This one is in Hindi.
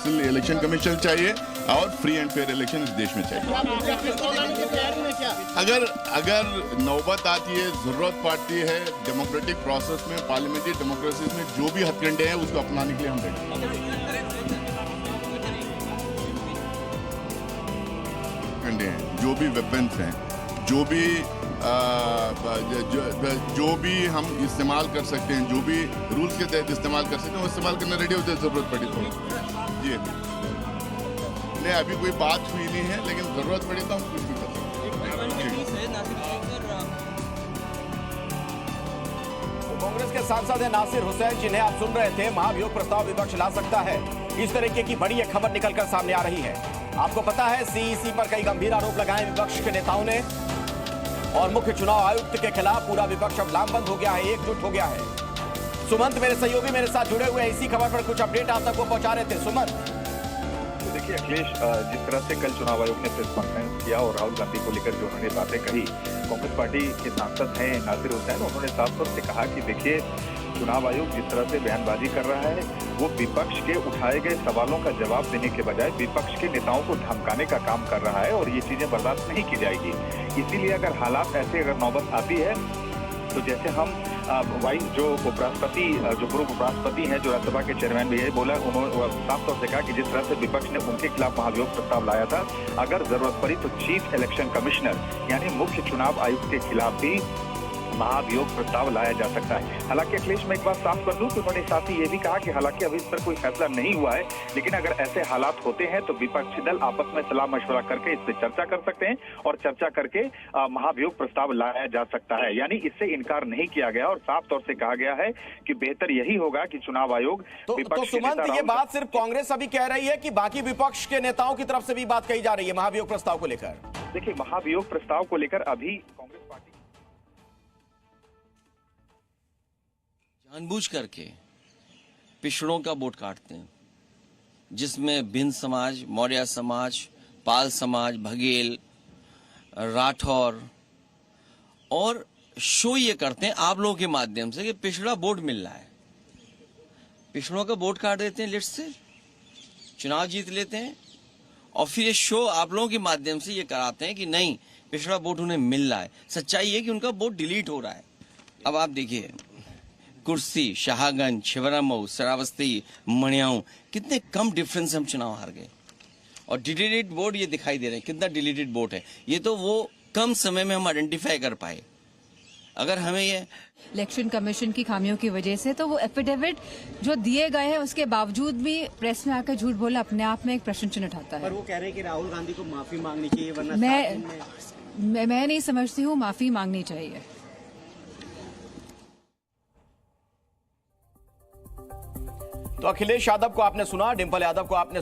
इम्पार्शियल इलेक्शन कमीशन चाहिए और फ्री एंड फेयर इलेक्शन इस देश में चाहिए। अगर नौबत आती है, जरूरत पड़ती है डेमोक्रेटिक प्रोसेस में, पार्लियामेंट्री डेमोक्रेसी में जो भी हथकंडे हैं उसको अपनाने के लिए हम रेडी हैं। जो भी वेपन्स हैं, जो भी हम इस्तेमाल कर सकते हैं, जो भी रूल्स के तहत इस्तेमाल कर सकते हैं वो इस्तेमाल करने रेडी होते हैं जरूरत पड़ी तो। जी नहीं, अभी कोई बात हुई नहीं है, लेकिन जरूरत पड़ी तो हम कुछ भी कर सकते हैं। कांग्रेस के सांसद हैं नासिर हुसैन, जिन्हें आप सुन रहे थे। महाभियोग प्रस्ताव विपक्ष ला सकता है, इस तरीके की बड़ी एक खबर निकलकर सामने आ रही है। आपको पता है सीईसी पर कई गंभीर आरोप लगाए विपक्ष के नेताओं ने, और मुख्य चुनाव आयुक्त के खिलाफ पूरा विपक्ष अब लामबंद हो गया है, एकजुट हो गया है। सुमंत मेरे सहयोगी मेरे साथ जुड़े हुए, इसी खबर पर कुछ अपडेट आप तक वो पहुंचा रहे थे। सुमंत, देखिए अखिलेश, जिस तरह से कल चुनाव आयोग ने प्रेस कॉन्फ्रेंस किया और राहुल गांधी को लेकर जो उन्होंने बातें कही, कांग्रेस पार्टी के सांसद हैं नासिर हुसैन, उन्होंने साफ तौर से कहा कि देखिए चुनाव आयोग जिस तरह से बयानबाजी कर रहा है वो विपक्ष के उठाए गए सवालों का जवाब देने के बजाय विपक्ष के नेताओं को धमकाने का काम कर रहा है और ये चीजें बर्दाश्त नहीं की जाएगी। इसीलिए अगर हालात ऐसे अगर नौबत आती है तो जैसे हम वाइस जो उपराष्ट्रपति, जो पूर्व उपराष्ट्रपति हैं, जो राज्यसभा के चेयरमैन भी है, बोला, उन्होंने साफ तौर से कहा कि जिस तरह से विपक्ष ने उनके खिलाफ महाभियोग प्रस्ताव लाया था, अगर जरूरत पड़ी तो चीफ इलेक्शन कमिश्नर यानी मुख्य चुनाव आयुक्त के खिलाफ भी महाभियोग प्रस्ताव लाया जा सकता है। हालांकि अखिलेश, मैं एक बात साफ कर दूं कि उन्होंने साथ ही ये भी कहा कि हालांकि अभी इस पर कोई फैसला नहीं हुआ है, लेकिन अगर ऐसे हालात होते हैं तो विपक्षी दल आपस में सलाह मशवरा करके इस पर चर्चा कर सकते हैं और चर्चा करके महाभियोग प्रस्ताव लाया जा सकता है। यानी इससे इनकार नहीं किया गया और साफ तौर से कहा गया है कि बेहतर यही होगा कि चुनाव आयोग तो सुमंत, ये बात सिर्फ कांग्रेस अभी कह रही है कि बाकी विपक्ष के नेताओं की तरफ से भी बात कही जा रही है महाभियोग प्रस्ताव को लेकर? देखिए, महाभियोग प्रस्ताव को लेकर अभी कांग्रेस पार्टी जानबूझ करके पिछड़ों का वोट काटते हैं, जिसमें भिन्न समाज, मौर्य समाज, पाल समाज, बघेल, राठौर, और शो ये करते हैं आप लोगों के माध्यम से कि पिछड़ा वोट मिल रहा है, पिछड़ों का वोट काट देते हैं, लिस्ट से चुनाव जीत लेते हैं, और फिर ये शो आप लोगों के माध्यम से ये कराते हैं कि नहीं पिछड़ा वोट उन्हें मिल रहा है। सच्चाई है कि उनका वोट डिलीट हो रहा है। अब आप देखिए, कुर्सी, शाहगंज, छिबरामऊ, श्रावस्ती, मणियाऊ, कितने कम डिफरेंस से हम चुनाव हार गए, और डिलीटेड वोट ये दिखाई दे रहे हैं, कितना डिलीटेड वोट है। ये तो वो कम समय में हम आइडेंटिफाई कर पाए। अगर हमें ये इलेक्शन कमीशन की खामियों की वजह से, तो वो एफिडेविट जो दिए गए हैं उसके बावजूद भी प्रेस में आकर झूठ बोलना अपने आप में एक प्रश्न चिन्ह उठाता है। पर वो कह रहे हैं कि राहुल गांधी को माफी मांगनी चाहिए, वरना मैं नहीं समझती हूँ माफी मांगनी चाहिए। तो अखिलेश यादव को आपने सुना, डिंपल यादव को आपने